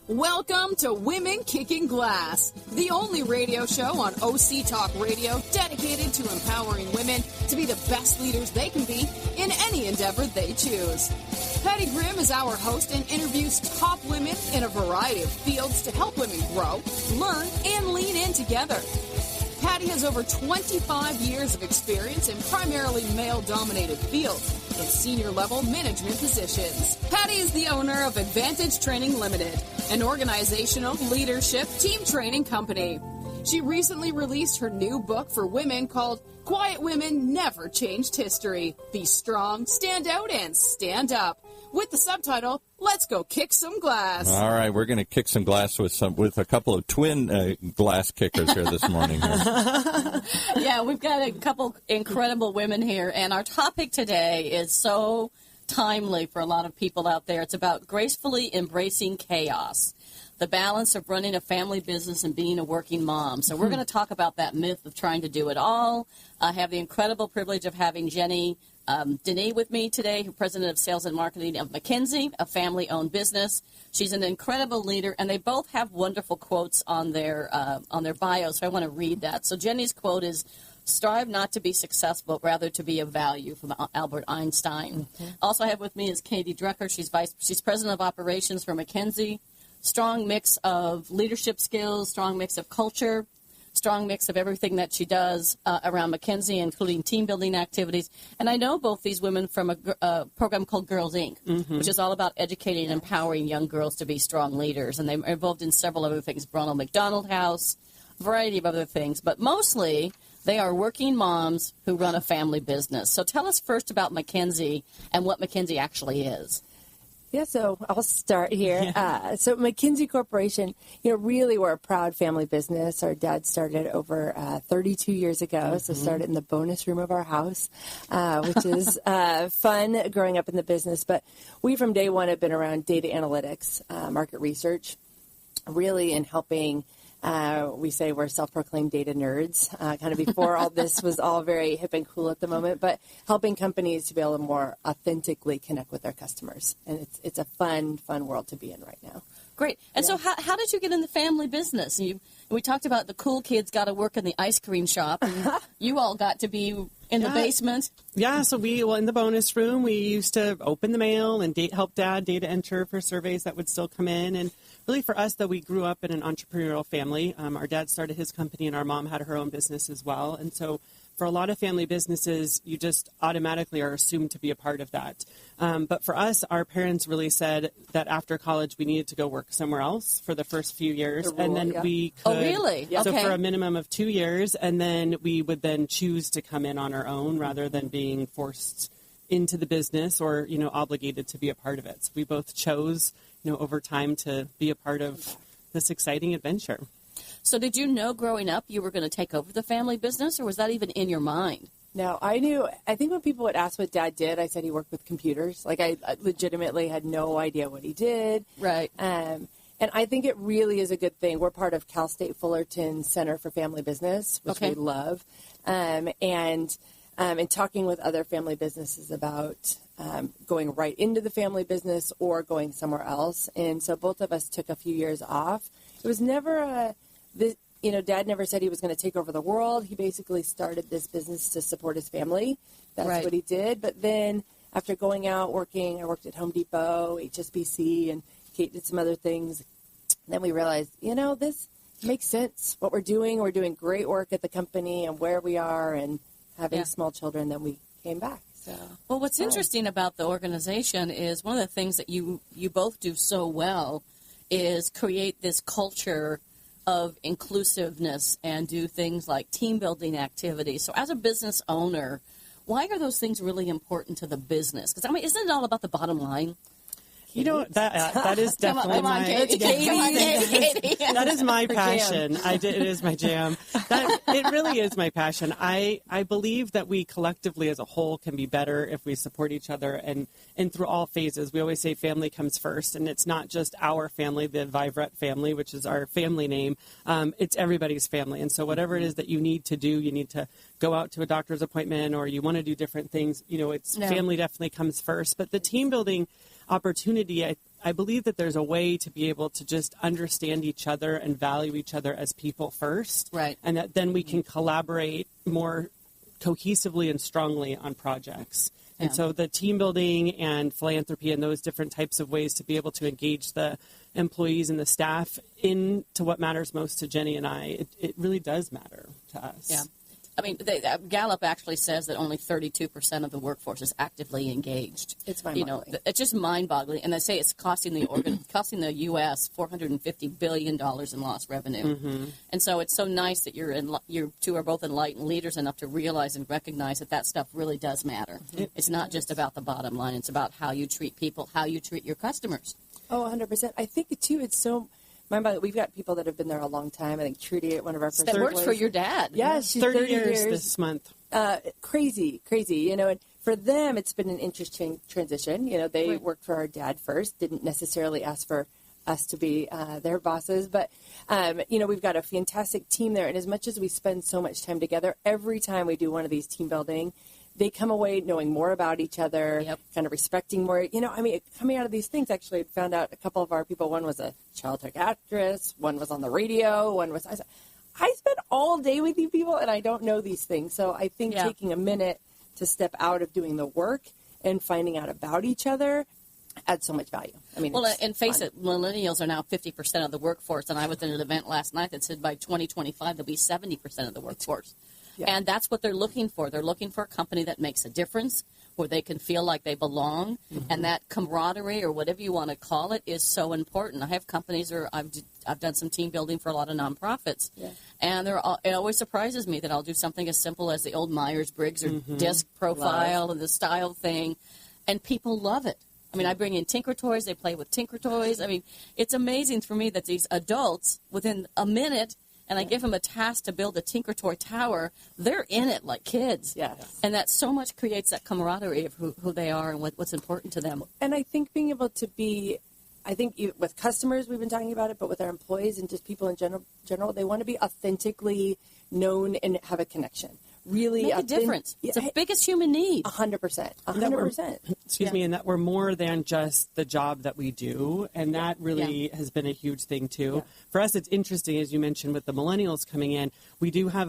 Welcome to Women Kicking Glass, the only radio show on OC Talk Radio dedicated to empowering women to be the best leaders they can be in any endeavor they choose. Patty Grimm is our host and interviews top women in a variety of fields to help women grow, learn, and lean in together. Patty has over 25 years of experience in primarily male-dominated fields in senior-level management positions. Patty is the owner of Advantage Training Limited, an organizational leadership team training company. She recently released her new book for women called Quiet Women Never Changed History. Be strong, stand out, and stand up. With the subtitle, Let's Go Kick Some Glass. All right, we're going to kick some glass with a couple of twin glass kickers here this morning. Yeah, we've got a couple incredible women here, and our topic today is so timely for a lot of people out there. It's about gracefully embracing chaos, the balance of running a family business and being a working mom. So we're going to talk about that myth of trying to do it all. I have the incredible privilege of having Jenny Dinnen with me today, who's president of sales and marketing of MazKenzie, a family-owned business. She's an incredible leader, and they both have wonderful quotes on their bios, so I want to read that. So Jenny's quote is, "Strive not to be successful, but rather to be of value," from Albert Einstein. Mm-hmm. Also I have with me is Katie Rucker. She's president of operations for MazKenzie. Strong mix of leadership skills, strong mix of culture, strong mix of everything that she does around MazKenzie, including team building activities. And I know both these women from a program called Girls Inc., which is all about educating and empowering young girls to be strong leaders. And they're involved in several other things, Ronald McDonald House, a variety of other things. But mostly they are working moms who run a family business. So tell us first about MazKenzie and what MazKenzie actually is. Yeah, so I'll start here. So MazKenzie Corporation, really we're a proud family business. Our dad started over 32 years ago, so started in the bonus room of our house, which is fun growing up in the business. But we from day one have been around data analytics, market research, really in helping. We say we're self-proclaimed data nerds, kind of before all this was all very hip and cool at the moment, but helping companies to be able to more authentically connect with their customers. And it's a fun world to be in right now. Great. And so how did you get in the family business? We talked about the cool kids got to work in the ice cream shop. And you all got to be in the basement. Yeah, so in the bonus room, we used to open the mail and help Dad data enter for surveys that would still come in. And really for us, though, we grew up in an entrepreneurial family. Our dad started his company and our mom had her own business as well. And so for a lot of family businesses, you just automatically are assumed to be a part of that. But for us, our parents really said that after college, we needed to go work somewhere else for the first few years. And then we could. Oh, really? So okay. for a minimum of 2 years, and then we would then choose to come in on our own rather than being forced into the business or, obligated to be a part of it. So we both chose, over time to be a part of this exciting adventure. So did you know growing up you were going to take over the family business, or was that even in your mind? No, I think when people would ask what Dad did, I said he worked with computers. Like I legitimately had no idea what he did. Right. And I think it really is a good thing. We're part of Cal State Fullerton Center for Family Business, which we love. And talking with other family businesses about going right into the family business or going somewhere else. And so both of us took a few years off. It was never Dad never said he was going to take over the world. He basically started this business to support his family. That's what he did. But then after going out working, I worked at Home Depot, HSBC, and Kate did some other things. Then we realized, this makes sense. What we're doing great work at the company and where we are and having small children. Then we came back. So, well, what's interesting about the organization is one of the things that you both do so well is create this culture of inclusiveness and do things like team building activities. So as a business owner, why are those things really important to the business? Because, isn't it all about the bottom line? That is definitely that is my passion. It is my jam. It really is my passion. I believe that we collectively as a whole can be better if we support each other and through all phases. We always say family comes first, and it's not just our family, the Vivrette family, which is our family name. It's everybody's family. And so whatever it is that you need to do, you need to go out to a doctor's appointment or you want to do different things, family definitely comes first. But the team building opportunity, I believe that there's a way to be able to just understand each other and value each other as people first. Right. And that then we can collaborate more cohesively and strongly on projects. And so the team building and philanthropy and those different types of ways to be able to engage the employees and the staff into what matters most to Jenny and I, it really does matter to us. Yeah. I mean, Gallup actually says that only 32% of the workforce is actively engaged. It's mind-boggling. It's just mind-boggling. And they say it's costing the U.S. $450 billion in lost revenue. Mm-hmm. And so it's so nice that you two are both enlightened leaders enough to realize and recognize that stuff really does matter. Mm-hmm. It's not just about the bottom line. It's about how you treat people, how you treat your customers. Oh, 100%. I think, too, it's so... We've got people that have been there a long time. I think Trudy, one of our first that works for your dad. Yeah, she's 30 years this month. Crazy. And for them, it's been an interesting transition. They worked for our dad first, didn't necessarily ask for us to be their bosses. But, we've got a fantastic team there. And as much as we spend so much time together, every time we do one of these team building, they come away knowing more about each other, kind of respecting more. Coming out of these things, actually, I found out a couple of our people, one was a childhood actress, one was on the radio, I spent all day with you people, and I don't know these things. So I think taking a minute to step out of doing the work and finding out about each other adds so much value. And face it, millennials are now 50% of the workforce, and I was at an event last night that said by 2025 they'll be 70% of the workforce. Yeah. And that's what they're looking for. They're looking for a company that makes a difference, where they can feel like they belong. Mm-hmm. And that camaraderie, or whatever you want to call it, is so important. I have companies, or I've done some team building for a lot of nonprofits. Yeah. And it always surprises me that I'll do something as simple as the old Myers-Briggs or disc profile and the style thing, and people love it. I bring in Tinker Toys. They play with Tinker Toys. It's amazing for me that these adults, within a minute, and I give them a task to build a Tinker Toy tower, they're in it like kids. Yes. And that so much creates that camaraderie of who they are and what's important to them. And I think being able to be, with customers, we've been talking about it, but with our employees and just people in general, they want to be authentically known and have a connection. Really make a difference. It's the biggest human need. 100%. 100%. Excuse me, and that we're more than just the job that we do, and that really has been a huge thing too. Yeah. For us, it's interesting, as you mentioned, with the millennials coming in. We do have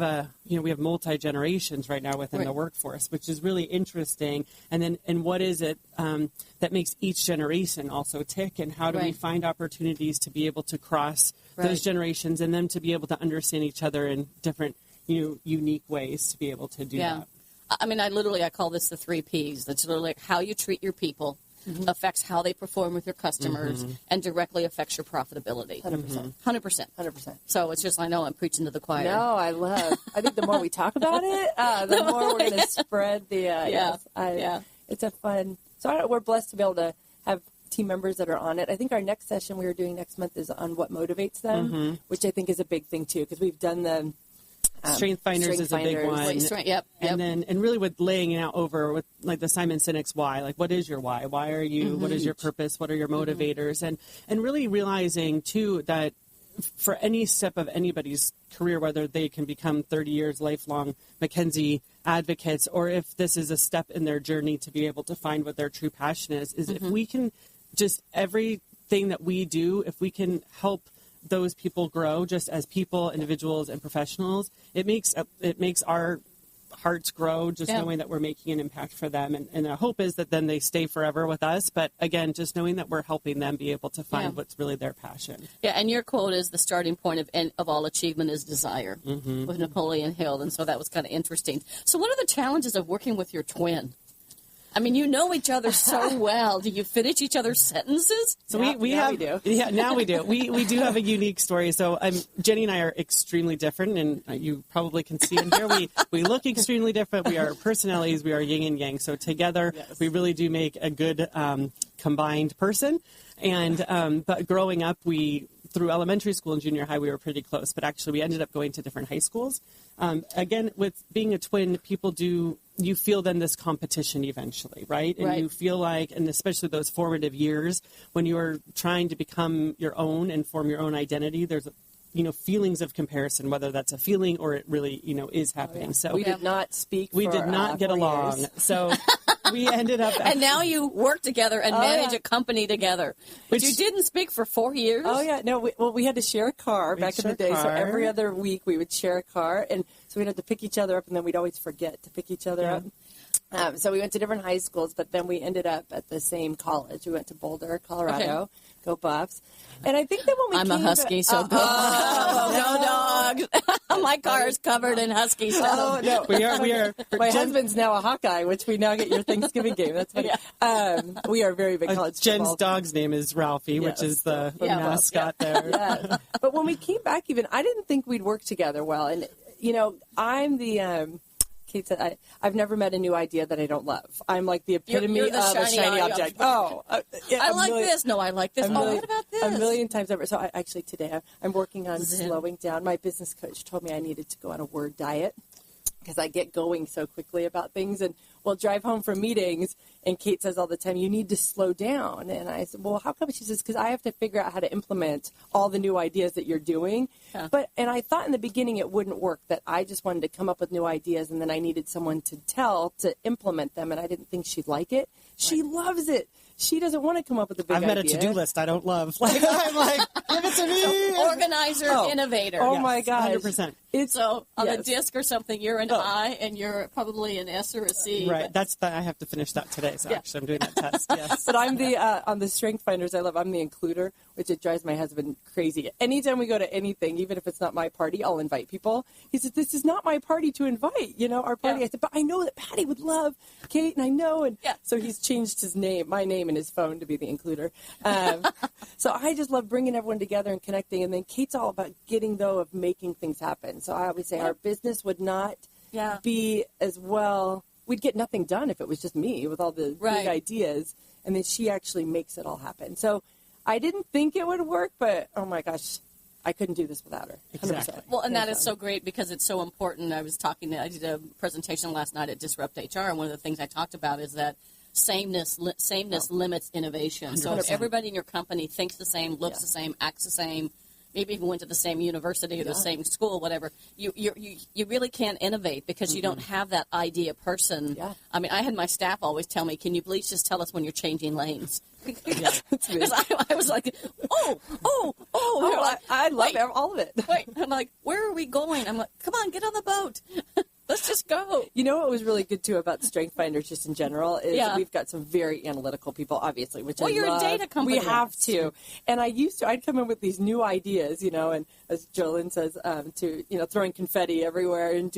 we have multi-generations right now within the workforce, which is really interesting. And what is it that makes each generation also tick, and how do we find opportunities to be able to cross those generations and them to be able to understand each other in different unique ways to be able to do that. I call this the 3 Ps. That's literally like how you treat your people affects how they perform with your customers and directly affects your profitability. 100%. 100%. So it's just, I know I'm preaching to the choir. No, I think the more we talk about it, the more we're going to spread the, it's a fun, so we're blessed to be able to have team members that are on it. I think our next session we are doing next month is on what motivates them, which I think is a big thing too, because we've done the Strength Finders is a big one. Yep. And really with laying it out over with like the Simon Sinek's why, like what is your why? Why are you? What is your purpose? What are your motivators? And really realizing too that for any step of anybody's career, whether they can become 30 years lifelong MazKenzie advocates, or if this is a step in their journey to be able to find what their true passion is if we can just everything that we do, if we can help those people grow just as people, individuals, and professionals, it makes our hearts grow just knowing that we're making an impact for them. And the hope is that then they stay forever with us. But again, just knowing that we're helping them be able to find what's really their passion. Yeah, and your quote is the starting point of all achievement is desire with Napoleon Hill. And so that was kind of interesting. So what are the challenges of working with your twin? You know each other so well. Do you finish each other's sentences? So we do. Yeah, now we do. We do have a unique story. So Jenny and I are extremely different, and you probably can see in here. We look extremely different. We are personalities. We are yin and yang. So together, we really do make a good combined person. And but growing up, through elementary school and junior high, we were pretty close. But actually, we ended up going to different high schools. Again, with being a twin, you feel then this competition eventually, right? And you feel like, and especially those formative years when you are trying to become your own and form your own identity, there's feelings of comparison, whether that's a feeling or it really is happening. So we did not speak. We did not get along. Years. So we ended up... And now you work together and manage a company together. But you didn't speak for 4 years? Oh, yeah. No, we had to share a car back in the day. So every other week we would share a car. And so we'd have to pick each other up, and then we'd always forget to pick each other up. So we went to different high schools, but then we ended up at the same college. We went to Boulder, Colorado. Okay. Go Buffs. And I think that when we I'm a Husky, so go Dogs. My car is covered in Husky stuff. Oh, no. We are. My husband's now a Hawkeye, which we now get your Thanksgiving game. That's funny. Yeah. We are very big college Jen's football. dog's name is Ralphie, which is the mascot there. Yeah. But when we came back even, I didn't think we'd work together well. And, I'm the... Kate said, I've never met a new idea that I don't love. I'm like the epitome of a shiny object. Oh, I like this. No, I like this. What about this? A million times over. So actually today I'm working on slowing down. My business coach told me I needed to go on a word diet because I get going so quickly about things. And we'll drive home from meetings, and Kate says all the time, you need to slow down. And I said, well, how come? She says, because I have to figure out how to implement all the new ideas that you're doing. Yeah. And I thought in the beginning it wouldn't work, that I just wanted to come up with new ideas, and then I needed someone to implement them, and I didn't think she'd like it. She loves it. She doesn't want to come up with a big idea. I've met a to-do list I don't love. I'm like, give it to me. Organizer, innovator. Oh, my gosh. 100%. So on a disc or something, you're an I, and you're probably an S or a C. Right. I have to finish that today, so actually I'm doing that test, yes. But I'm the, on the Strength Finders I'm the includer, which it drives my husband crazy. Anytime we go to anything, even if it's not my party, I'll invite people. He says, this is not my party to invite, our party. Yeah. I said, but I know that Patty would love Kate, and I know. And so he's changed my name in his phone to be the includer. So I just love bringing everyone together and connecting. And then Kate's all about of making things happen. So I always say our business would not be as well. We'd get nothing done if it was just me with all the big ideas. And then she actually makes it all happen. So I didn't think it would work, but oh my gosh, I couldn't do this without her. 100%. Exactly. Well, and that is so great because it's so important. I did a presentation last night at Disrupt HR, and one of the things I talked about is that sameness limits innovation. 100%. So if everybody in your company thinks the same, looks the same, acts the same, maybe even went to the same university or the same school, whatever, you really can't innovate because you don't have that idea person. Yeah. I mean, I had my staff always tell me, can you please just tell us when you're changing lanes? Because I was like, I love all of it. Wait, I'm like, where are we going? I'm like, come on, get on the boat. Let's just go. You know what was really good, too, about Strength Finders just in general is we've got some very analytical people, obviously, which I love. Well, you're a data company. We have to. And I'd come in with these new ideas, and as Jolyn says, throwing confetti everywhere and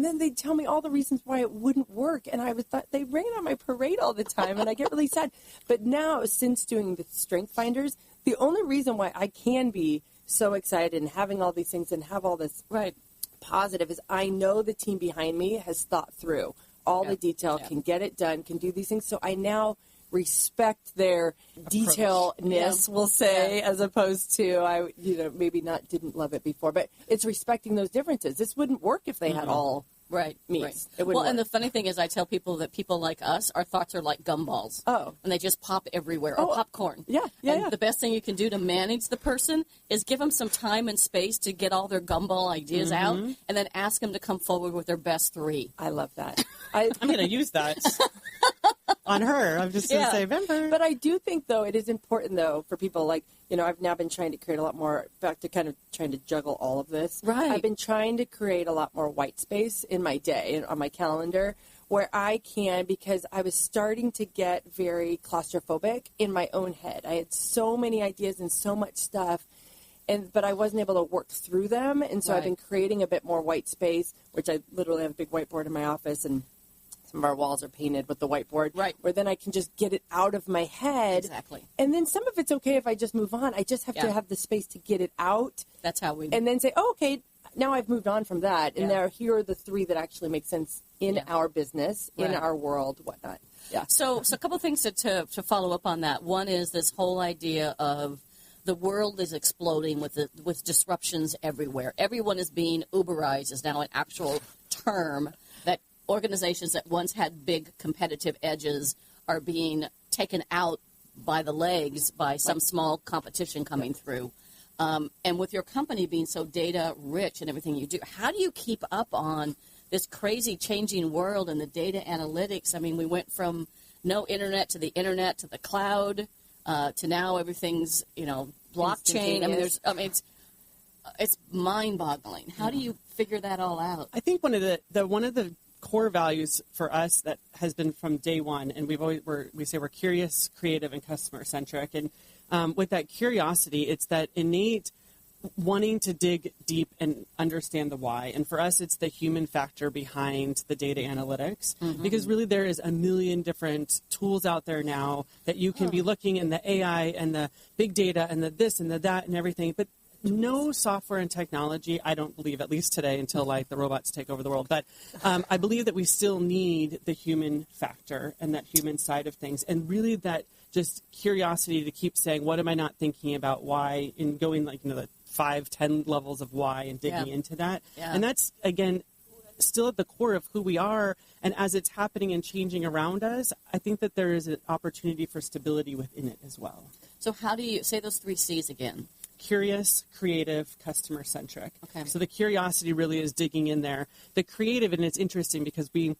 then they'd tell me all the reasons why it wouldn't work. And I thought they rain on my parade all the time, and I get really sad. But now, since doing the Strength Finders, the only reason why I can be so excited and having all these things and have all this positive is I know the team behind me has thought through all the detail, can get it done, can do these things. So I now respect their detailness, we'll say, as opposed to maybe didn't love it before. But it's respecting those differences. This wouldn't work if they had all meats. Right. It wouldn't work. And the funny thing is I tell people that people like us, our thoughts are like gumballs. Oh. And they just pop everywhere, or popcorn. And the best thing you can do to manage the person is give them some time and space to get all their gumball ideas out, and then ask them to come forward with their best 3. I love that. I'm going to use that on her. I'm just going to say, remember. But I do think, though, it is important, though, for people like, I've now been trying to create a lot more, back to kind of trying to juggle all of this. Right. I've been trying to create a lot more white space in my day, on my calendar, where I can, because I was starting to get very claustrophobic in my own head. I had so many ideas and so much stuff, but I wasn't able to work through them. And so I've been creating a bit more white space, which I literally have a big whiteboard in my office, and some of our walls are painted with the whiteboard, where then I can just get it out of my head. Exactly. And then some of it's okay if I just move on. I just have to have the space to get it out. That's how we... And then say, okay, now I've moved on from that. And here are the 3 that actually make sense in our business, in our world, whatnot. Yeah. So a couple things to follow up on that. One is this whole idea of the world is exploding with disruptions everywhere. Everyone is being Uberized is now an actual term that organizations that once had big competitive edges are being taken out by the legs by some small competition coming through. And with your company being so data rich and everything you do, how do you keep up on this crazy changing world and the data analytics. I mean, we went from no internet to the cloud to now everything's, blockchain. I mean, it's mind-boggling. How do you figure that all out? I think one of the core values for us that has been from day one, and we say we're curious, creative, and customer-centric. And with that curiosity, it's that innate wanting to dig deep and understand the why. And for us, it's the human factor behind the data analytics, because really there is a million different tools out there now that you can be looking in the AI and the big data and the this and the that and everything. But no software and technology, I don't believe, at least today, until like the robots take over the world. But I believe that we still need the human factor and that human side of things, and really that just curiosity to keep saying, what am I not thinking about? Why? And going the 5-10 levels of why and digging into that. Yeah. And that's, again, still at the core of who we are. And as it's happening and changing around us, I think that there is an opportunity for stability within it as well. So how do you say those 3 C's again? Curious, creative, customer-centric. Okay. So the curiosity really is digging in there. The creative, and it's interesting because we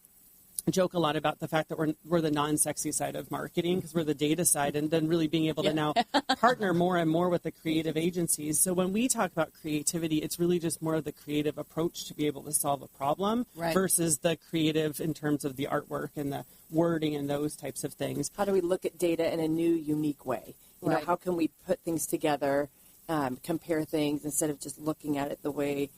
joke a lot about the fact that we're the non-sexy side of marketing, because we're the data side, and then really being able to now partner more and more with the creative agencies. So when we talk about creativity, it's really just more of the creative approach to be able to solve a problem versus the creative in terms of the artwork and the wording and those types of things. How do we look at data in a new, unique way? You know, how can we put things together, compare things instead of just looking at it the way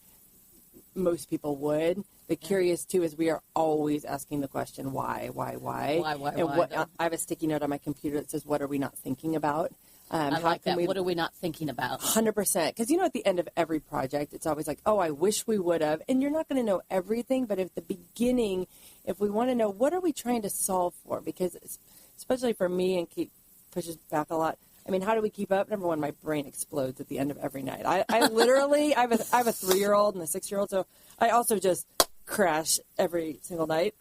most people would? The curious, too, is we are always asking the question, why? And I have a sticky note on my computer that says, what are we not thinking about? I like that. What are we not thinking about? 100%. Because, at the end of every project, it's always like, I wish we would have. And you're not going to know everything, but at the beginning, if we want to know, what are we trying to solve for? Because, especially for me, and Kate pushes back a lot, I mean, how do we keep up? Number one, my brain explodes at the end of every night. I literally, I have a 3-year-old and a 6-year-old, so I also just crash every single night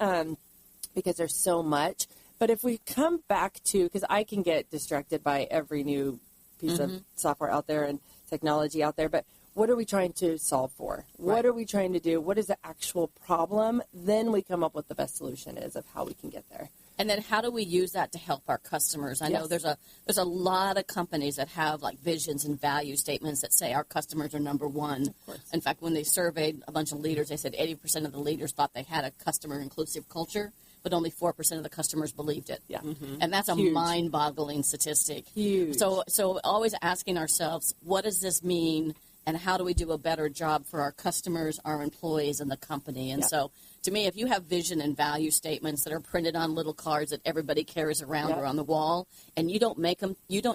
because there's so much. But if we come back to, because I can get distracted by every new piece of software out there and technology out there, but what are we trying to solve for? What are we trying to do? What is the actual problem? Then we come up with the best solution is of how we can get there. And then how do we use that to help our customers? I know there's a lot of companies that have like visions and value statements that say our customers are number one. In fact, when they surveyed a bunch of leaders, they said 80% of the leaders thought they had a customer inclusive culture, but only 4% of the customers believed it. Yeah. And that's a mind-boggling statistic. Huge. So always asking ourselves, what does this mean? And how do we do a better job for our customers, our employees, and the company? And so, to me, if you have vision and value statements that are printed on little cards that everybody carries around or on the wall, and you don't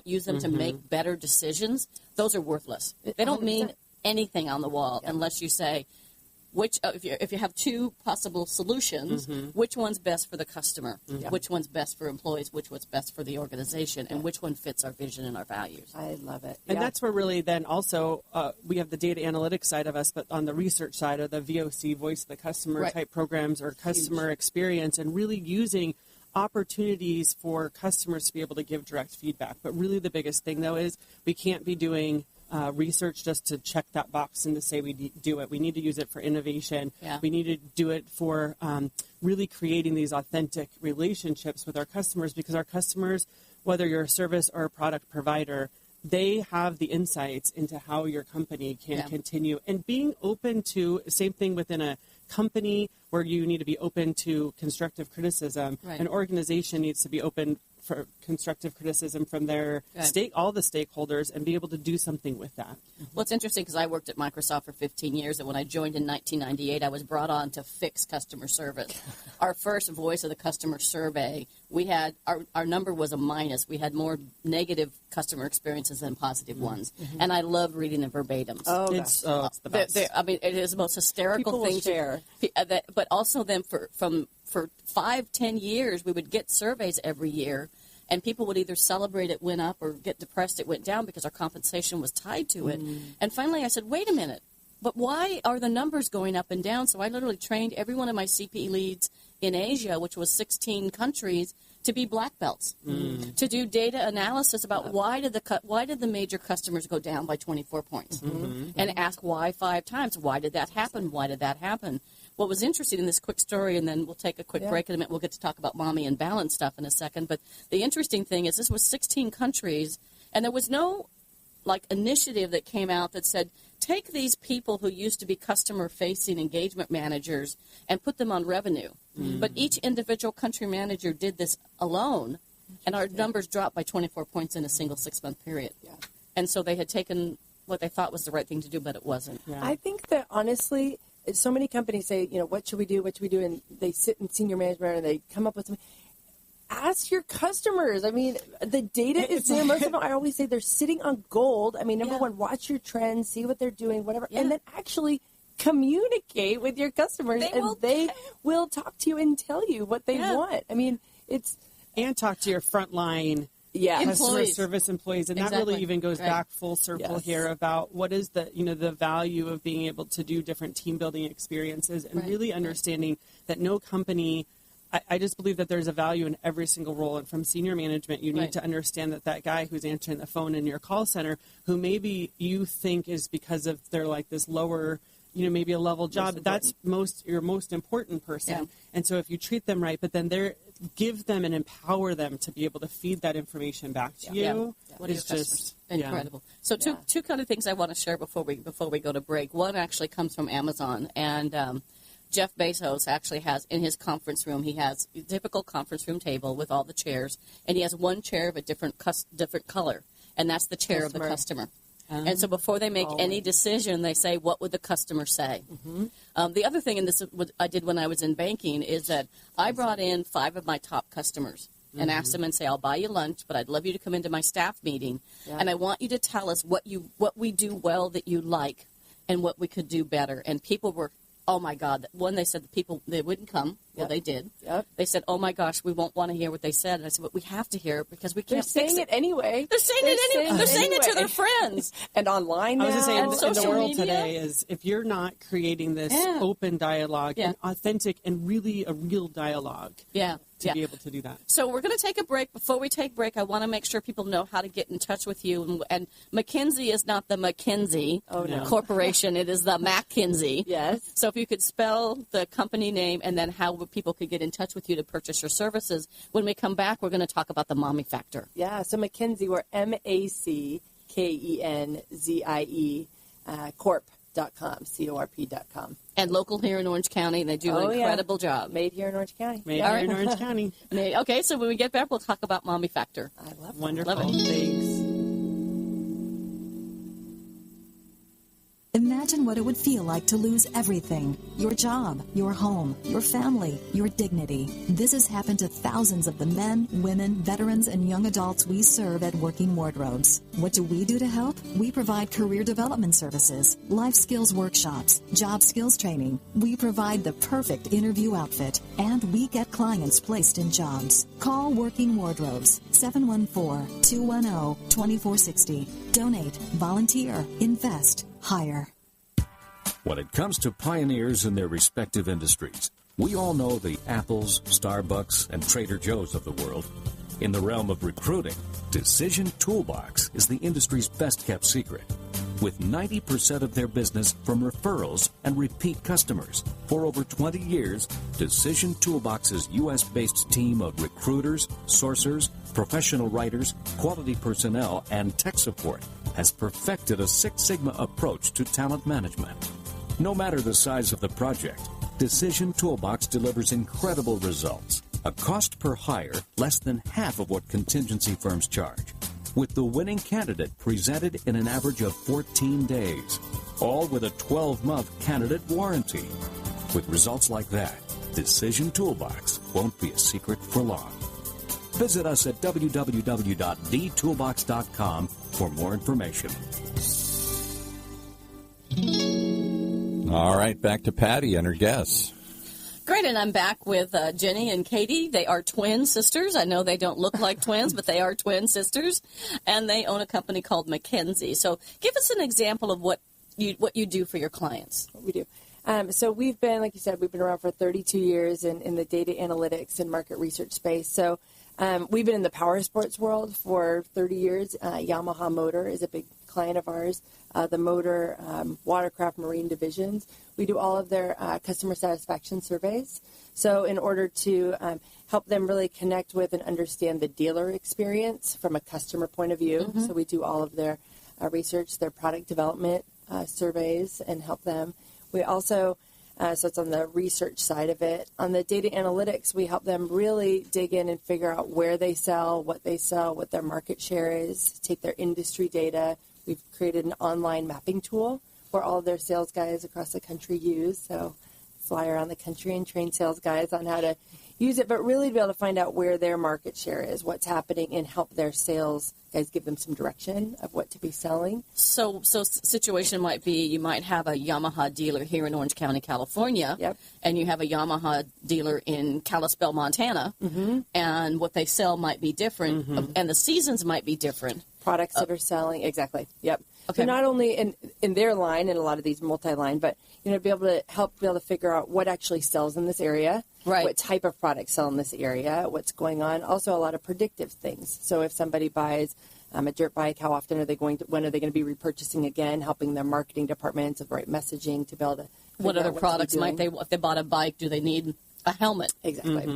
use them to make better decisions, those are worthless. They don't mean anything on the wall unless you say, if you have 2 possible solutions, which one's best for the customer, which one's best for employees, which one's best for the organization, and which one fits our vision and our values. I love it. And that's where really then also we have the data analytics side of us, but on the research side of the VOC, voice of the customer type programs or customer experience, and really using opportunities for customers to be able to give direct feedback. But really the biggest thing, though, is we can't be doing research just to check that box and to say we do it. We need to use it for innovation. Yeah. We need to do it for really creating these authentic relationships with our customers, because our customers, whether you're a service or a product provider, they have the insights into how your company can continue. And being open to, same thing within a company where you need to be open to constructive criticism. Right. An organization needs to be open for constructive criticism from their all the stakeholders, and be able to do something with that. Well, it's interesting because I worked at Microsoft for 15 years, and when I joined in 1998, I was brought on to fix customer service. Our first voice of the customer survey, we had our number was a minus. We had more negative customer experiences than positive ones, and I love reading the verbatims. It's the best. It is the most hysterical thing. But also then for 5-10 years, we would get surveys every year, and people would either celebrate it went up or get depressed it went down because our compensation was tied to it. And finally I said, wait a minute, but why are the numbers going up and down? So I literally trained every one of my CPE leads in Asia, which was 16 countries, to be black belts, to do data analysis about why did the major customers go down by 24 points, and ask why 5 times. Why did that happen? Why did that happen? what was interesting in this quick story, and then we'll take a quick break in a minute. We'll get to talk about mommy and balance stuff in a second. But the interesting thing is this was 16 countries, and there was no initiative that came out that said, take these people who used to be customer-facing engagement managers and put them on revenue. But each individual country manager did this alone, and our numbers dropped by 24 points in a single 6-month period. Yeah. And so they had taken what they thought was the right thing to do, but it wasn't. Yeah. I think that, honestly, so many companies say, what should we do, and they sit in senior management and they come up with something. Ask your customers. I mean, the data is there. Most of them, I always say, they're sitting on gold. I mean, number one, watch your trends, see what they're doing, whatever, and then actually communicate with your customers, they will talk to you and tell you what they want. I mean, and talk to your frontline customer service employees, and that really even goes back full circle here about what is the value of being able to do different team building experiences, and really understanding that no company. I just believe that there's a value in every single role. And from senior management, you need to understand that guy who's answering the phone in your call center, who maybe you think is because of they're this lower, maybe a level job, that's your most important person. Yeah. And so if you treat them right, but then give them and empower them to be able to feed that information back to you. What is just incredible. So two kind of things I want to share before we go to break. One actually comes from Amazon, and Jeff Bezos actually has, in his conference room, he has a typical conference room table with all the chairs, and he has one chair of a different color, and that's the chair of the customer. And so before they make any decision, they say, what would the customer say? The other thing, and this is what I did when I was in banking, is that I brought in 5 of my top customers and asked them and say, I'll buy you lunch, but I'd love you to come into my staff meeting, and I want you to tell us what we do well that you like and what we could do better. And people were, oh, my God. One, they said the people, they wouldn't come. Well, they did. Yep. They said, oh, my gosh, we won't want to hear what they said. And I said, but we have to hear it because we can't They're saying it anyway. They're saying it anyway. They're saying it to their friends. And online now. I was going to say, in the world media today is if you're not creating this open dialogue and authentic and really a real dialogue. To be able to do that. So we're going to take a break. Before we take break, I want to make sure people know how to get in touch with you. And MazKenzie is not the McKinsey Corporation. It is the MazKenzie. Yes. So if you could spell the company name and then how people could get in touch with you to purchase your services. When we come back, we're going to talk about the mommy factor. Yeah. So MazKenzie, we're MazKenzie, corp.com. And local here in Orange County. They do an incredible job. Made here in Orange County. In Orange County. Okay, so when we get back, we'll talk about mommy factor. I love it. Wonderful. Love it. Thanks. Imagine what it would feel like to lose everything. Your job, your home, your family, your dignity. This has happened to thousands of the men, women, veterans, and young adults we serve at Working Wardrobes. What do we do to help? We provide career development services, life skills workshops, job skills training. We provide the perfect interview outfit, and we get clients placed in jobs. Call Working Wardrobes, 714-210-2460. Donate, volunteer, invest, hire. When it comes to pioneers in their respective industries, we all know the Apples, Starbucks, and Trader Joe's of the world. In the realm of recruiting, Decision Toolbox is the industry's best-kept secret, with 90% of their business from referrals and repeat customers. For over 20 years, Decision Toolbox's U.S.-based team of recruiters, sourcers, professional writers, quality personnel, and tech support has perfected a Six Sigma approach to talent management. No matter the size of the project, Decision Toolbox delivers incredible results. A cost per hire less than half of what contingency firms charge, with the winning candidate presented in an average of 14 days, all with a 12-month candidate warranty. With results like that, Decision Toolbox won't be a secret for long. Visit us at www.thetoolbox.com for more information. All right, back to Patty and her guests. Great, and I'm back with Jenny and Katie. They are twin sisters. I know they don't look like twins, but they are twin sisters, and they own a company called MazKenzie. So give us an example of what you do for your clients. What we do. So we've been, like you said, we've been around for 32 years in the data analytics and market research space. So we've been in the power sports world for 30 years. Yamaha Motor is a big client of ours. the motor, watercraft, marine divisions. We do all of their customer satisfaction surveys. So in order to help them really connect with and understand the dealer experience from a customer point of view. So we do all of their research, their product development surveys, and help them. We also, so it's on the research side of it. On the data analytics, we help them really dig in and figure out where they sell, what their market share is, take their industry data. We've created an online mapping tool where all of their sales guys across the country use. So fly around the country and train sales guys on how to use it, but really to be able to find out where their market share is, what's happening, and help their sales guys give them some direction of what to be selling. So situation might be you might have a Yamaha dealer here in Orange County, California, and you have a Yamaha dealer in Kalispell, Montana, and what they sell might be different, and the seasons might be different. Products that are selling, exactly, Okay. So not only in their line, in a lot of these multi-line, but be able to figure out what actually sells in this area, what type of products sell in this area, what's going on. Also, a lot of predictive things. So if somebody buys a dirt bike, how often are they when are they going to be repurchasing again? Helping their marketing departments of the right messaging to be able to. What other products might they? If they bought a bike, do they need a helmet? Exactly.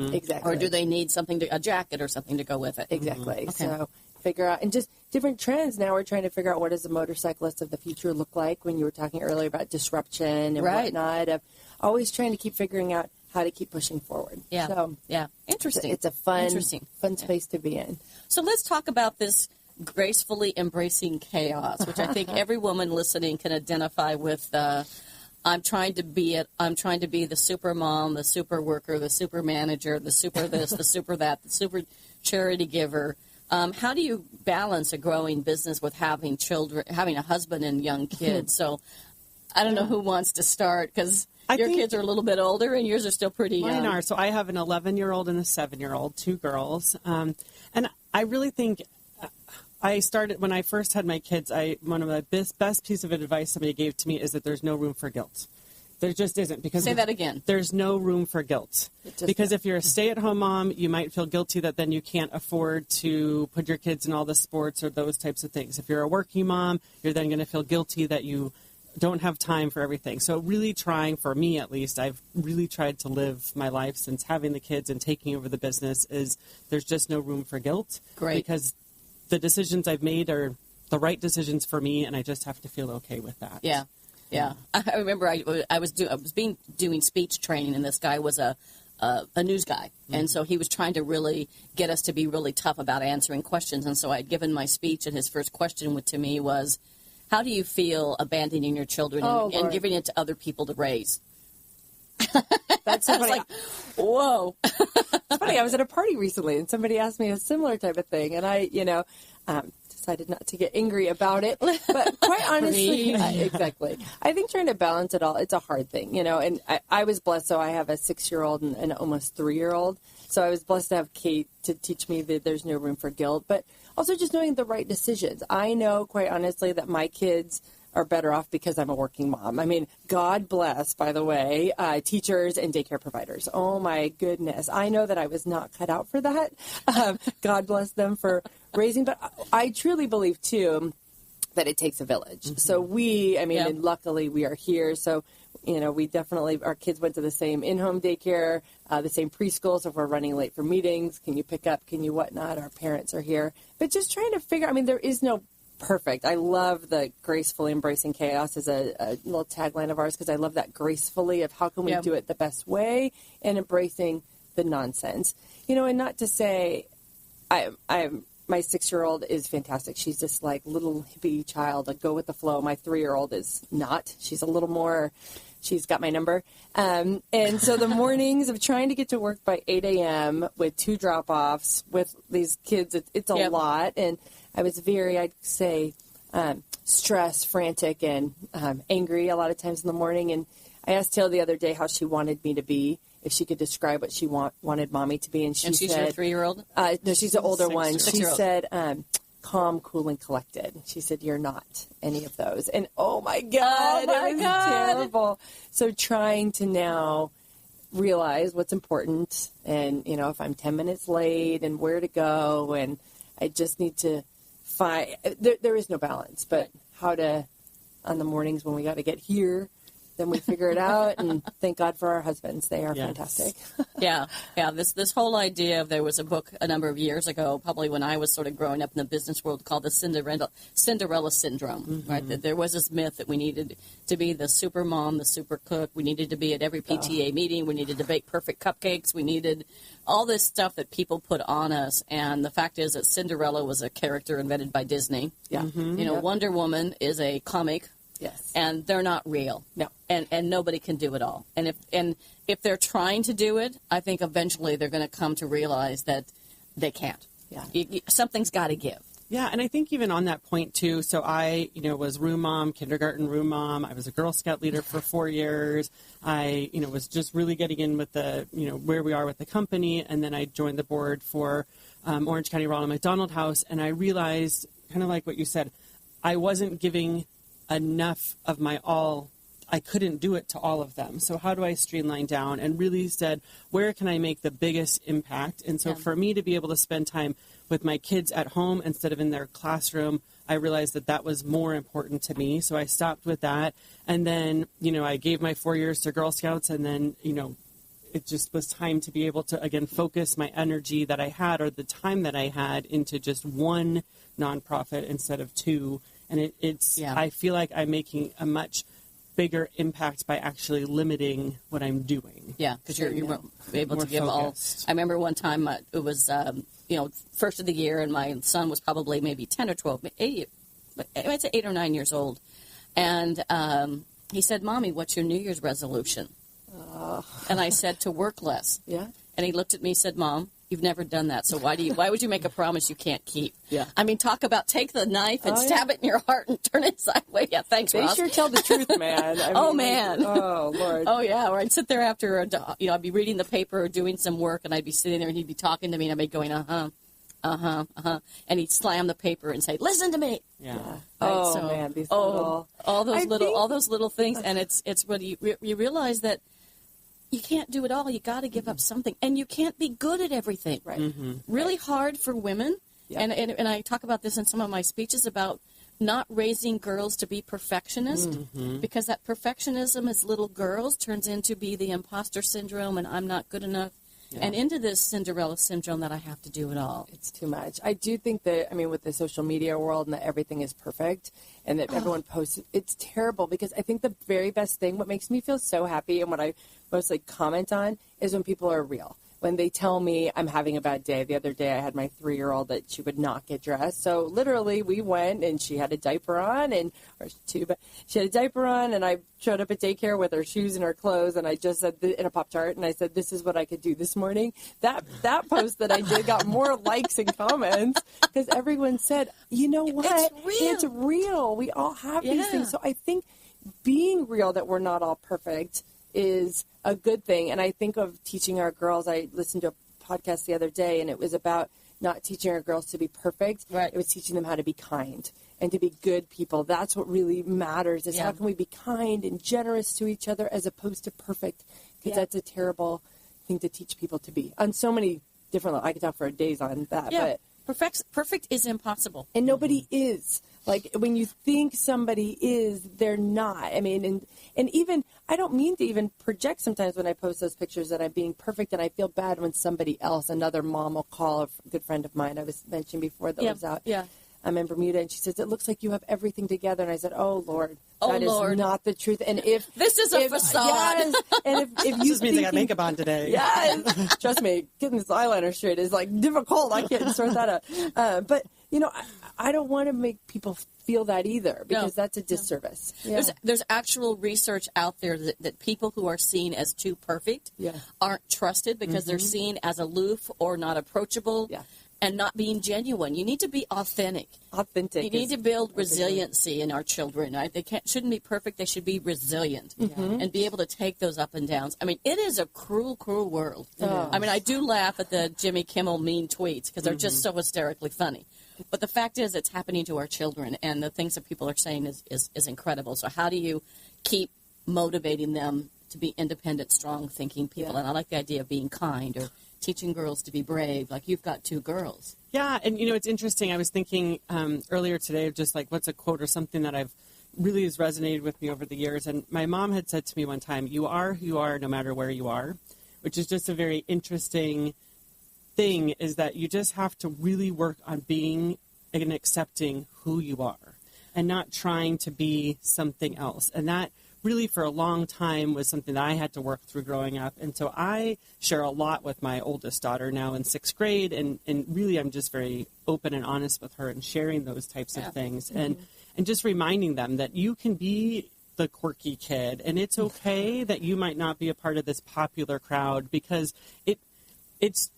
Or do they need a jacket or something to go with it? Exactly. Okay. So figure out, and just different trends. Now we're trying to figure out what does the motorcyclist of the future look like. When you were talking earlier about disruption and whatnot, of always trying to keep figuring out how to keep pushing forward. Interesting. It's a fun space to be in. So let's talk about this gracefully embracing chaos, which I think every woman listening can identify with. I'm trying to be the super mom, the super worker, the super manager, the super this, the super that, the super charity giver. How do you balance a growing business with having children, having a husband and young kids? So I don't know who wants to start, because your kids are a little bit older and yours are still pretty young. Mine are. So I have an 11-year-old and a 7-year-old, 2 girls. And I really think I started, when I first had my kids, one of the best piece of advice somebody gave to me is that there's no room for guilt. There just isn't. Because say that again. There's no room for guilt. Because if you're a stay-at-home mom, you might feel guilty that then you can't afford to put your kids in all the sports or those types of things. If you're a working mom, you're then going to feel guilty that you don't have time for everything. So really trying, for me at least, I've really tried to live my life since having the kids and taking over the business is there's just no room for guilt. Great. Because the decisions I've made are the right decisions for me, and I just have to feel okay with that. Yeah. I remember I was doing speech training, and this guy was a news guy. And so he was trying to really get us to be really tough about answering questions. And so I'd given my speech, and his first question to me was, how do you feel abandoning your children and giving it to other people to raise? That's so funny. Like, whoa. It's funny. I was at a party recently, and somebody asked me a similar type of thing, and I, decided not to get angry about it. But quite honestly, exactly. I think trying to balance it all, it's a hard thing, And I was blessed, so I have a 6-year-old and an almost 3-year-old. So I was blessed to have Kate to teach me that there's no room for guilt, but also just knowing the right decisions. I know, quite honestly, that my kids are better off because I'm a working mom. I mean, God bless, by the way, teachers and daycare providers. Oh, my goodness. I know that I was not cut out for that. God bless them for raising. But I truly believe, too, that it takes a village. So and luckily we are here. So, we definitely, our kids went to the same in-home daycare, the same preschool. So if we're running late for meetings, can you pick up, can you whatnot? Our parents are here. But just trying to figure, there is no perfect. I love the gracefully embracing chaos as a little tagline of ours, because I love that gracefully of how can we do it the best way and embracing the nonsense. And not to say my 6-year-old is fantastic. She's this like little hippie child, like go with the flow. My 3-year-old is not. She's a little more, she's got my number. And so the mornings of trying to get to work by 8 a.m. with 2 drop-offs with these kids, it's a lot. And I was very, I'd say, stressed, frantic, and angry a lot of times in the morning. And I asked Taylor the other day how she wanted me to be, if she could describe what she wanted Mommy to be. And she she's said, your 3-year-old? No, she's an older one. She 6-year-old. said, calm, cool, and collected. She said, you're not any of those. And oh my God, it was terrible. So trying to now realize what's important and, if I'm 10 minutes late and where to go, and I just need to find, there is no balance, but how to on the mornings when we got to get here. Then we figure it out, and thank God for our husbands. They are fantastic. Yeah. This whole idea of, there was a book a number of years ago, probably when I was sort of growing up in the business world, called the Cinderella Syndrome, right? That there was this myth that we needed to be the super mom, the super cook. We needed to be at every PTA meeting. We needed to bake perfect cupcakes. We needed all this stuff that people put on us. And the fact is that Cinderella was a character invented by Disney. Yeah. Wonder Woman is a comic. Yes. And they're not real. No. And nobody can do it all. And if they're trying to do it, I think eventually they're going to come to realize that they can't. Yeah. Something's got to give. Yeah, and I think even on that point too, so I, was room mom, kindergarten room mom. I was a Girl Scout leader for 4 years. I, was just really getting in with the, where we are with the company. And then I joined the board for Orange County Ronald McDonald House. And I realized, kind of like what you said, I wasn't giving enough of my all. I couldn't do it to all of them. So how do I streamline down? And really said, where can I make the biggest impact? And so for me to be able to spend time with my kids at home instead of in their classroom, I realized that was more important to me. So I stopped with that. And then, I gave my 4 years to Girl Scouts, and then, it just was time to be able to, again, focus my energy that I had, or the time that I had, into just one nonprofit instead of two. And I feel like I'm making a much bigger impact by actually limiting what I'm doing. Yeah, because you're able to give focused. all. I remember one time it was, first of the year, and my son was probably maybe 10 or 12, I'd say 8 or 9 years old. And he said, "Mommy, what's your New Year's resolution?" And I said, "To work less." Yeah. And he looked at me and said, "Mom, you've never done that, so why would you make a promise you can't keep?" Yeah. I mean, talk about take the knife and stab it in your heart and turn it sideways. Yeah, thanks, They Ross. sure tell the truth, man. Man. Oh, Lord. Oh, yeah. Or I'd sit there after, I'd be reading the paper or doing some work, and I'd be sitting there, and he'd be talking to me, and I'd be going, and he'd slam the paper and say, "Listen to me." Yeah. Right, man, these little... all those little things, and it's when you realize that you can't do it all. You got to give up something, and you can't be good at everything. Right. Mm-hmm. Really hard for women, Yeah. and I talk about this in some of my speeches about not raising girls to be perfectionist, because that perfectionism as little girls turns into be the imposter syndrome, and I'm not good enough. Yeah. And into this Cinderella syndrome that I have to do it all. It's too much. I do think that, with the social media world and that everything is perfect and that everyone posts, it's terrible, because I think the very best thing, what makes me feel so happy and what I mostly comment on, is when people are real. When they tell me I'm having a bad day. The other day I had my 3-year-old that she would not get dressed. So literally we went, and she had a diaper on, or two, but she had a diaper on, and I showed up at daycare with her shoes and her clothes, and I just said, in a Pop-Tart, and I said, "This is what I could do this morning." That post that I did got more likes and comments, because everyone said, "You know what? It's real. We all have these things." So I think being real, that we're not all perfect, is a good thing. And I think of teaching our girls. I listened to a podcast the other day, and it was about not teaching our girls to be perfect. Right. It was teaching them how to be kind and to be good people. That's what really matters, is how can we be kind and generous to each other as opposed to perfect, because that's a terrible thing to teach people to be on so many different levels. I could talk for days on that. Yeah. But Perfect is impossible. And nobody is. Like, when you think somebody is, they're not. And even, I don't mean to even project sometimes when I post those pictures that I'm being perfect, and I feel bad when somebody else, another mom, will call a good friend of mine I was mentioning before that lives out. Yeah. I'm in Bermuda, and she says, "It looks like you have everything together." And I said, "Oh, Lord, that is not the truth." And if this is a facade, yes, and if you just means I got makeup on today. Yes, trust me, getting this eyeliner straight is difficult. I can't sort that out. But I don't want to make people feel that either, because that's a disservice. Yeah. There's actual research out there that people who are seen as too perfect aren't trusted, because they're seen as aloof or not approachable. Yeah. And not being genuine. You need to be authentic. You need to build resiliency in our children. Right? They shouldn't be perfect. They should be resilient and be able to take those up and downs. It is a cruel, cruel world. Oh. I do laugh at the Jimmy Kimmel mean tweets, because they're just so hysterically funny. But the fact is, it's happening to our children, and the things that people are saying is incredible. So how do you keep motivating them to be independent, strong thinking people? Yeah. And I like the idea of being kind, or teaching girls to be brave, like you've got 2 girls. Yeah, and it's interesting. I was thinking earlier today of just what's a quote or something that I've really has resonated with me over the years. And my mom had said to me one time, you are who you are no matter where you are, which is just a very interesting thing, is that you just have to really work on being and accepting who you are and not trying to be something else. And that really for a long time was something that I had to work through growing up. And so I share a lot with my oldest daughter now in 6th grade. And really I'm just very open and honest with her and sharing those types of things. And just reminding them that you can be the quirky kid, and it's okay that you might not be a part of this popular crowd, because it's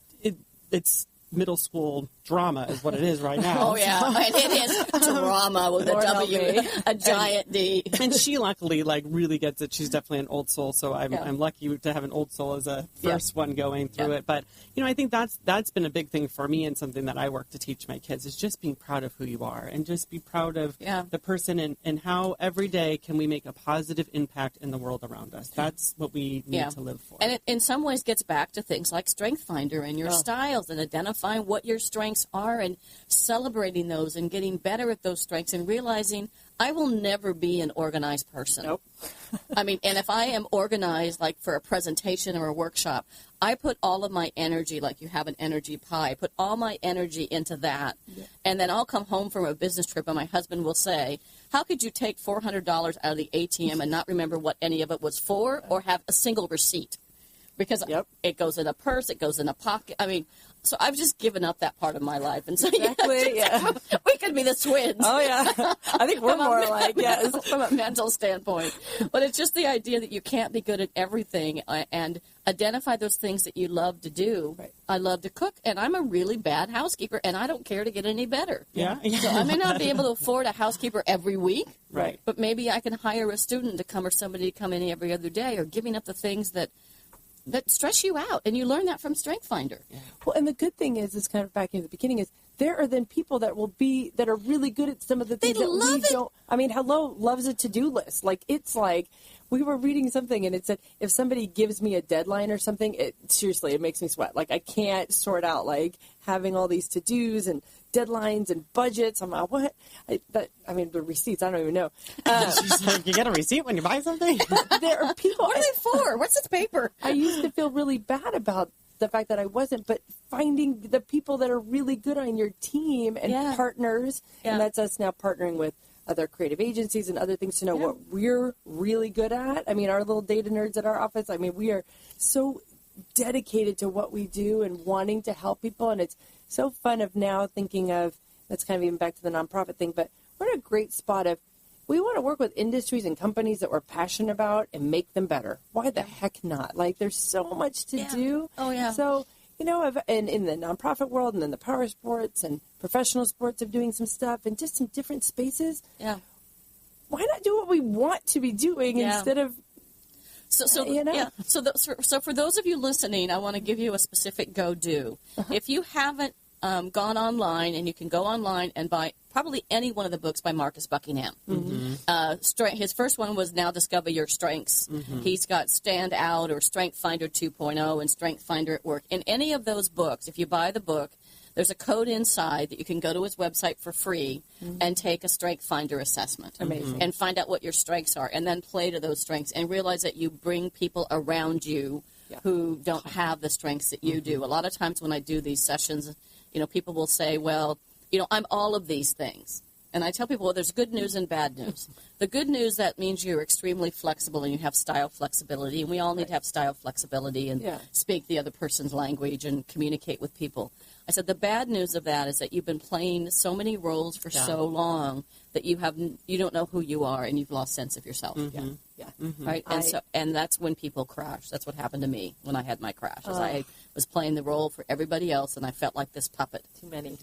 middle school drama is what it is right now. Oh, yeah. And it is drama with a W, a giant D. And she luckily, really gets it. She's definitely an old soul, so I'm lucky to have an old soul as a first one going through it. But, I think that's been a big thing for me, and something that I work to teach my kids, is just being proud of who you are and just be proud of the person and how every day can we make a positive impact in the world around us. That's what we need to live for. And it in some ways gets back to things like Strength Finder and your styles, and identifying what your strengths are and celebrating those and getting better at those strengths, and realizing I will never be an organized person. Nope. And if I am organized, like for a presentation or a workshop, I put all of my energy, like you have an energy pie, put all my energy into that. Yeah. And then I'll come home from a business trip and my husband will say, how could you take $400 out of the ATM and not remember what any of it was for, or have a single receipt? Because it goes in a purse, it goes in a pocket. So I've just given up that part of my life. And so we could be the twins. Oh, yeah. I think we're more alike, yes. From a mental standpoint. But it's just the idea that you can't be good at everything, and identify those things that you love to do. Right. I love to cook, and I'm a really bad housekeeper, and I don't care to get any better. Yeah. So I may not be able to afford a housekeeper every week. Right. But maybe I can hire a student to come, or somebody to come in every other day, or giving up the things that stress you out, and you learn that from Strength Finder. Yeah. Well, and the good thing is kind of back in the beginning, is there are then people that are really good at some of the things that we don't. Hello loves a to-do list. It's like we were reading something and it said, if somebody gives me a deadline or something, it makes me sweat. I can't sort out having all these to-dos and deadlines and budgets. I'm like, what? The receipts, I don't even know. She's like, you get a receipt when you buy something? There are people. What are they for? What's this paper? I used to feel really bad about the fact that I wasn't, but finding the people that are really good on your team and partners, and that's us now partnering with other creative agencies and other things to know what we're really good at. Our little data nerds at our office, we are so dedicated to what we do and wanting to help people, and it's so fun of now thinking of, that's kind of even back to the nonprofit thing, but we're in a great spot of, we want to work with industries and companies that we're passionate about and make them better. Why the heck not? There's so much to do. Oh, yeah. So, and in the nonprofit world and in the power sports and professional sports of doing some stuff and just some different spaces. Yeah. Why not do what we want to be doing instead of So for those of you listening, I want to give you a specific go-do. If you haven't gone online, and you can go online and buy probably any one of the books by Marcus Buckingham. Mm-hmm. His first one was Now Discover Your Strengths. Mm-hmm. He's got Stand Out or Strength Finder 2.0 and Strength Finder at Work. In any of those books, if you buy the book, there's a code inside that you can go to his website for free and take a Strength Finder assessment. Amazing. And find out what your strengths are, and then play to those strengths, and realize that you bring people around you who don't have the strengths that you do. A lot of times when I do these sessions, people will say, well, I'm all of these things. And I tell people, well, there's good news and bad news. The good news, that means you're extremely flexible and you have style flexibility, and we all need to have style flexibility and speak the other person's language and communicate with people. I said the bad news of that is that you've been playing so many roles for so long that you don't know who you are, and you've lost sense of yourself. Mm-hmm. Right? And that's when people crash. That's what happened to me when I had my crash. I was playing the role for everybody else, and I felt like this puppet. Too many.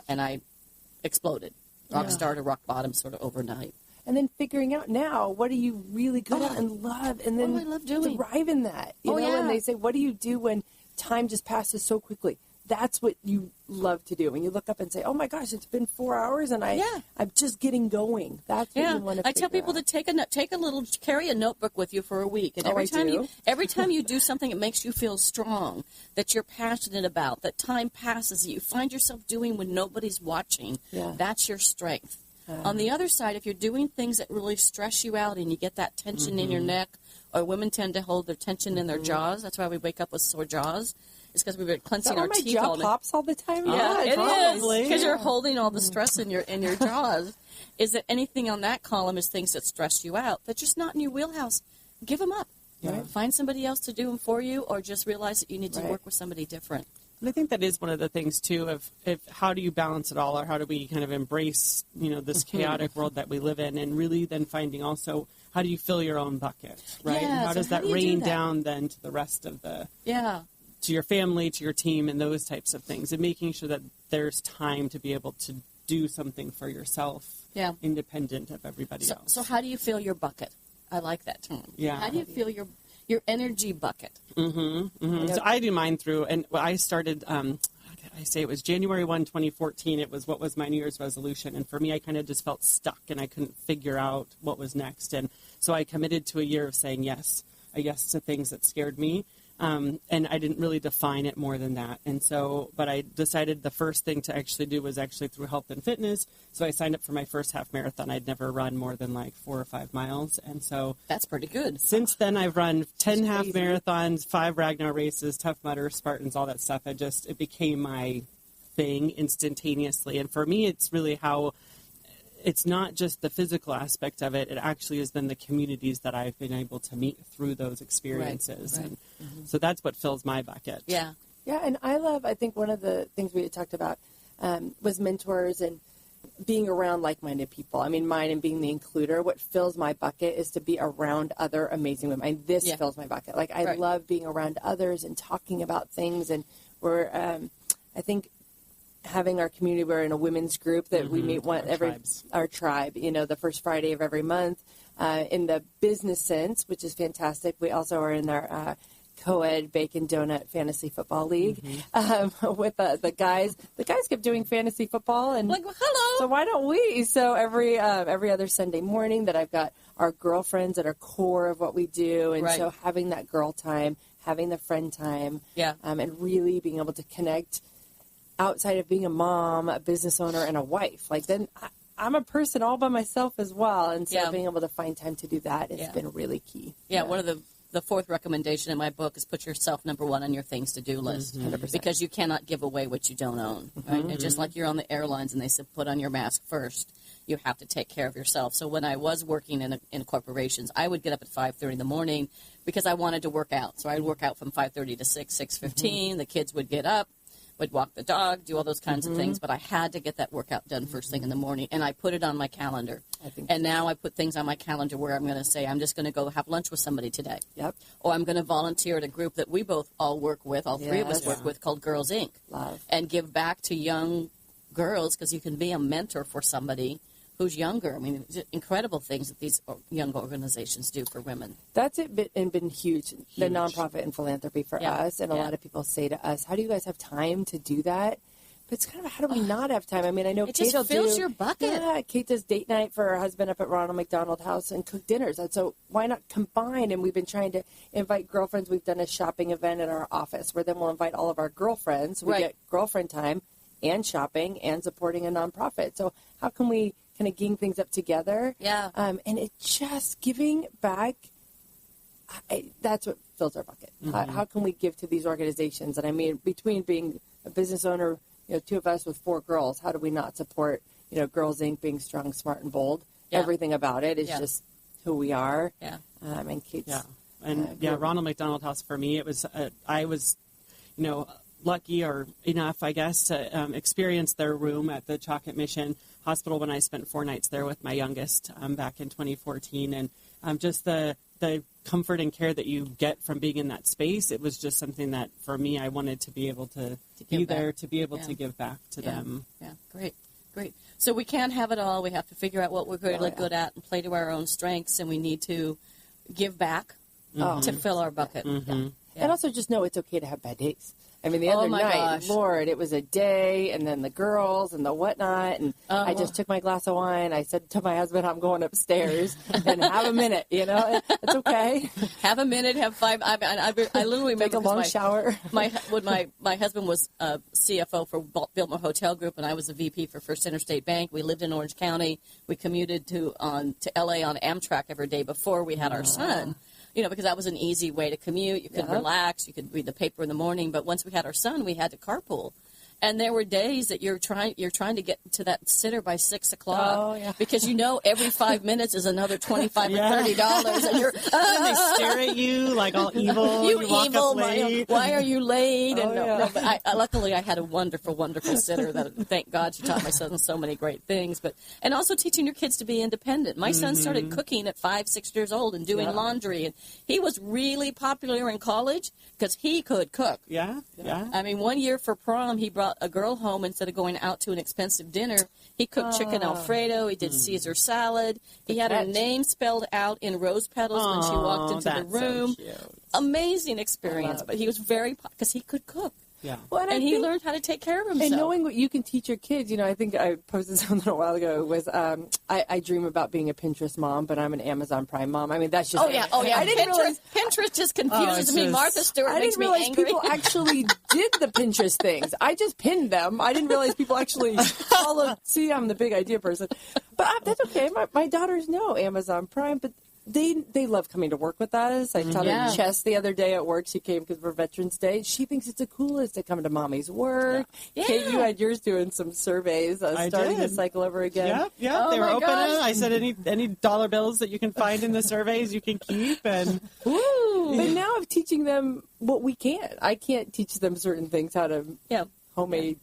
And I exploded. Rock star to rock bottom sort of overnight. And then figuring out now, what are you really good at and love, and then I love doing. thrive in that. You know, and they say, what do you do when time just passes so quickly? That's what you love to do. When you look up and say, oh my gosh, it's been 4 hours and I'm just getting going. That's what you want to I tell people out. to carry a notebook with you for a week. And every time you do something that makes you feel strong, that you're passionate about, that time passes, that you find yourself doing when nobody's watching, that's your strength. On the other side, if you're doing things that really stress you out and you get that tension in your neck, or women tend to hold their tension in their jaws. That's why we wake up with sore jaws. It's because we've been clenching our teeth all my jaw pops all the time? Yeah, it probably. is because you're holding all the stress in your jaws. Is that anything on that column is things that stress you out that's just not in your wheelhouse? Give them up. Yeah. Find somebody else to do them for you, or just realize that you need to work with somebody different. And I think that is one of the things, too, of how do you balance it all, or how do we kind of embrace, this chaotic world that we live in, and really then finding also how do you fill your own bucket, right? Yeah, and how so does how that do you rain do that? down then to the rest of to your family, to your team, and those types of things, and making sure that there's time to be able to do something for yourself, independent of everybody else. So how do you fill your bucket? I like that term. Yeah. How do you fill your energy bucket? So I do mine through, and I started, I say it was January 1, 2014. It was what was my New Year's resolution. And for me, I kind of just felt stuck and I couldn't figure out what was next. And so I committed to a year of saying yes to things that scared me. And I didn't really define it more than that. And so, but I decided the first thing to actually do was actually through health and fitness. So I signed up for my first half marathon. I'd never run more than like 4 or 5 miles. And so that's pretty good. Since then, I've run 10 half marathons, 5 Ragnar races, Tough Mudder, Spartans, all that stuff. It became my thing instantaneously. And for me, it's really how it's not just the physical aspect of it. It actually has been the communities that I've been able to meet through those experiences. Right. And so that's what fills my bucket. Yeah. Yeah, and I think one of the things we had talked about was mentors and being around like-minded people. I mean, mine and being the includer, what fills my bucket is to be around other amazing women. And this fills my bucket. Like, I love being around others and talking about things. And we're, I think, having our community, we're in a women's group that we meet our tribe, the first Friday of every month. In the business sense, which is fantastic. We also are in our co-ed Bacon Donut Fantasy Football League with the guys. The guys kept doing fantasy football, and like, well, hello. So why don't we? So every other Sunday morning, that I've got our girlfriends at our core of what we do, and so having that girl time, having the friend time, and really being able to connect outside of being a mom, a business owner, and a wife. Like, then I'm a person all by myself as well, and so being able to find time to do that has been really key. Yeah, one of the fourth recommendation in my book is put yourself number one on your things to do list, 100%. Because you cannot give away what you don't own. Right? And just like you're on the airlines and they said put on your mask first, you have to take care of yourself. So when I was working in corporations, I would get up at 5:30 in the morning because I wanted to work out. So I'd work out from 5:30 to 6:15. The kids would get up, would walk the dog, do all those kinds of things, but I had to get that workout done first thing in the morning, and I put it on my calendar. And now I put things on my calendar where I'm going to say, I'm just going to go have lunch with somebody today. Yep. Or I'm going to volunteer at a group that we both all work with, all three of us work with, called Girls Inc. Love. And give back to young girls, because you can be a mentor for somebody who's younger. I mean, incredible things that these young organizations do for women. That's been huge. The nonprofit and philanthropy for us, and a lot of people say to us, how do you guys have time to do that? But it's kind of, how do we not have time? I mean, I know it Kate just fills your bucket. Yeah, Kate does date night for her husband up at Ronald McDonald House and cook dinners. And so why not combine? And we've been trying to invite girlfriends. We've done a shopping event at our office where then we'll invite all of our girlfriends. We get girlfriend time and shopping and supporting a nonprofit. So how can we kind of gang things up together? Yeah. And it just giving back, that's what fills our bucket. How can we give to these organizations? And I mean, between being a business owner, two of us with 4 girls, how do we not support, Girls Inc. being strong, smart, and bold? Yeah. Everything about it is just who we are. Yeah. And Kate's... Yeah. And, Ronald McDonald House, for me, it was, I was, lucky or enough, I guess, to experience their room at the Chocolate Mission Hospital when I spent 4 nights there with my youngest back in 2014. And just the comfort and care that you get from being in that space, it was just something that, for me, I wanted to be able to be there, to be able to give back to them. Yeah, great. So we can't have it all. We have to figure out what we're really good at and play to our own strengths, and we need to give back to fill our bucket. And also just know it's okay to have bad days. I mean, the other my night, gosh. Lord, it was a day, and then the girls and the whatnot, and I just took my glass of wine. I said to my husband, I'm going upstairs and have a minute, it's okay. Have a minute, have 5. I literally Take remember a long shower. When my husband was CFO for Biltmore Hotel Group, and I was a VP for First Interstate Bank. We lived in Orange County. We commuted to LA on Amtrak every day before we had our son. Because that was an easy way to commute. You could relax. You could read the paper in the morning. But once we had our son, we had to carpool. And there were days that you're trying to get to that sitter by 6 o'clock because every 5 minutes is another $25 or $30, and and they stare at you like all evil. You walk evil! up late. Why are you late? But luckily I had a wonderful, wonderful sitter. That thank God she taught my son so many great things. And also teaching your kids to be independent. My son started cooking at 5, 6 years old and doing laundry, and he was really popular in college because he could cook. Yeah. I mean, one year for prom, he brought a girl home instead of going out to an expensive dinner. He cooked chicken Alfredo. He did Caesar salad. He had her name spelled out in rose petals when she walked into the room. So Amazing experience. But he was because he could cook. Yeah. Well, and he learned how to take care of himself. And knowing what you can teach your kids, I think I posted something a while ago, was I dream about being a Pinterest mom, but I'm an Amazon Prime mom. I mean, that's just... Oh, yeah. I didn't realize... Pinterest just confuses me. Martha Stewart makes me angry. I didn't realize people actually did the Pinterest things. I just pinned them. I didn't realize people actually followed... See, I'm the big idea person. But that's okay. My daughters know Amazon Prime, but... They love coming to work with us. I taught her chess the other day at work. She came because for Veterans Day. She thinks it's the coolest to come to Mommy's work. Yeah. Kate, you had yours doing some surveys, starting the cycle over again. Yeah. They were open. I said any dollar bills that you can find in the surveys you can keep. And But now I'm teaching them what we can. I can't teach them certain things, how to homemade,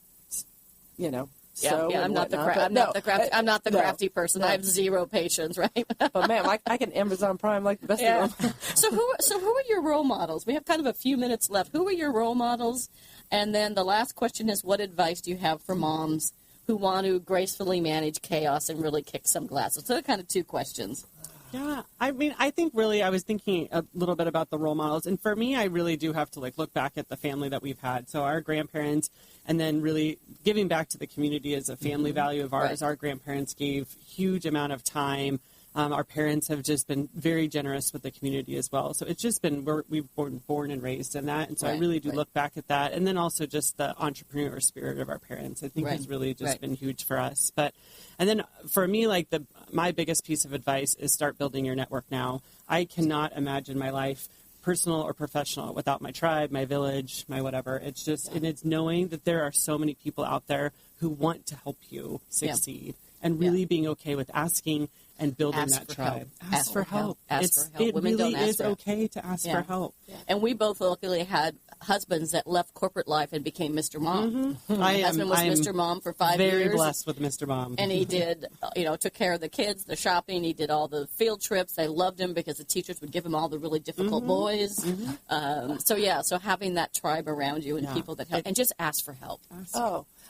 I'm not the crafty person. I have zero patience, right? But man, I can Amazon Prime like the best of them. So who are your role models? We have kind of a few minutes left. Who are your role models? And then the last question is, what advice do you have for moms who want to gracefully manage chaos and really kick some glass? So those are kind of two questions. Yeah, I mean, I think really I was thinking a little bit about the role models. And for me, I really do have to look back at the family that we've had. So our grandparents, and then really giving back to the community is a family value of ours. Right. Our grandparents gave huge amount of time. Our parents have just been very generous with the community as well. So it's just been, we've been born and raised in that. And so I really do look back at that. And then also just the entrepreneur spirit of our parents, I think has really just been huge for us. And then for me, my biggest piece of advice is start building your network now. I cannot imagine my life, personal or professional, without my tribe, my village, my whatever. It's just, and it's knowing that there are so many people out there who want to help you succeed and really being okay with asking and building that tribe. Ask for help. It Women really don't ask is for help. okay to ask for help. Yeah. And we both luckily had husbands that left corporate life and became Mr. Mom. My husband was Mr. Mom for 5 years. Very blessed with Mr. Mom. And he did, took care of the kids, the shopping. He did all the field trips. They loved him because the teachers would give him all the really difficult boys. So having that tribe around you and people that help, and just ask for help.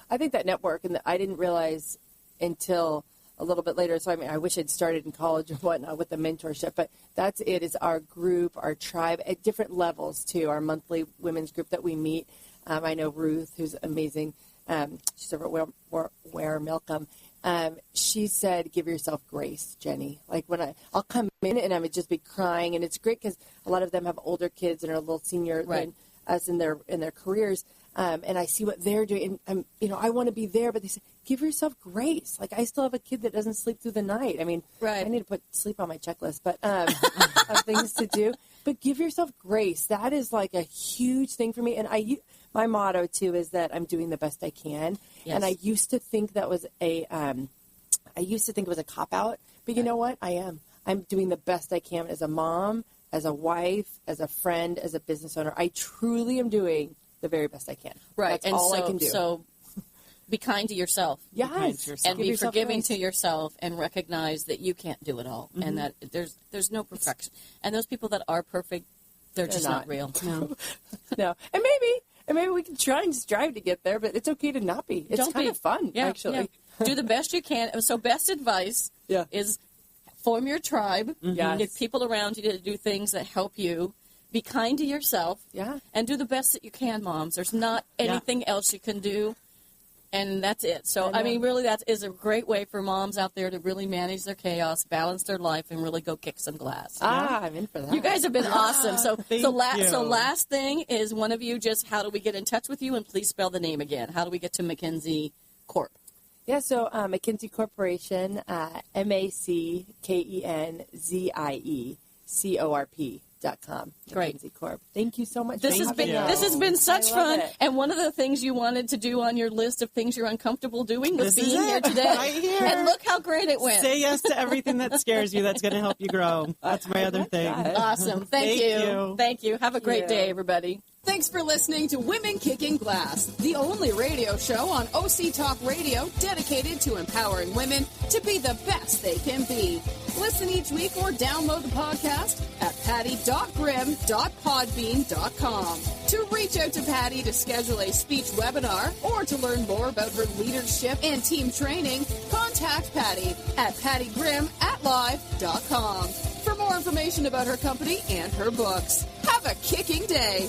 I think that network, and I didn't realize until a little bit later. So, I wish I'd started in college and whatnot with the mentorship, but that's it, is our group, our tribe at different levels too. Our monthly women's group that we meet. I know Ruth, who's amazing. She's over at Ware Milcom. She said, give yourself grace, Jenny. Like when I'll come in and I would just be crying, and it's great because a lot of them have older kids and are a little senior than us in their careers. And I see what they're doing, and I want to be there, but they say, give yourself grace. Like, I still have a kid that doesn't sleep through the night. I mean, I need to put sleep on my checklist, but of things to do. But give yourself grace. That is like a huge thing for me. And my motto too is that I'm doing the best I can. Yes. And I used to think that was it was a cop out. But you know what? I am. I'm doing the best I can as a mom, as a wife, as a friend, as a business owner. I truly am doing the very best I can. Right. That's all I can do. So be kind to yourself. Yes. And be forgiving to yourself, and recognize that you can't do it all, and that there's no perfection. And those people that are perfect, they're just not real. No. No. And maybe we can try and strive to get there, but it's okay to not be. It's kind of fun, actually. Yeah. Do the best you can. So best advice is form your tribe. Yes. Get people around you to do things that help you. be kind to yourself, and do the best that you can, moms. There's not anything else you can do, and that's it. So, I mean, really, that is a great way for moms out there to really manage their chaos, balance their life, and really go kick some glass. I'm in for that. You guys have been awesome. So you. last thing is one of you just, how do we get in touch with you? And please spell the name again. How do we get to MazKenzie Corp? Yeah, so MazKenzie Corporation, MazKenzieCorp.com. Great. MazKenzie Corp. Thank you so much. This has been such fun. It. And one of the things you wanted to do on your list of things you're uncomfortable doing was being here today. Right here. And look how great it went. Say yes to everything that scares you. That's going to help you grow. That's my other thing. Awesome. Thank you. Thank you. Have a great day, everybody. Thanks for listening to Women Kicking Glass, the only radio show on OC Talk Radio dedicated to empowering women to be the best they can be. Listen each week or download the podcast at patty.grimm.podbean.com. To reach out to Patty to schedule a speech webinar or to learn more about her leadership and team training, contact Patty at pattygrimm@live.com. For more information about her company and her books, have a kicking day.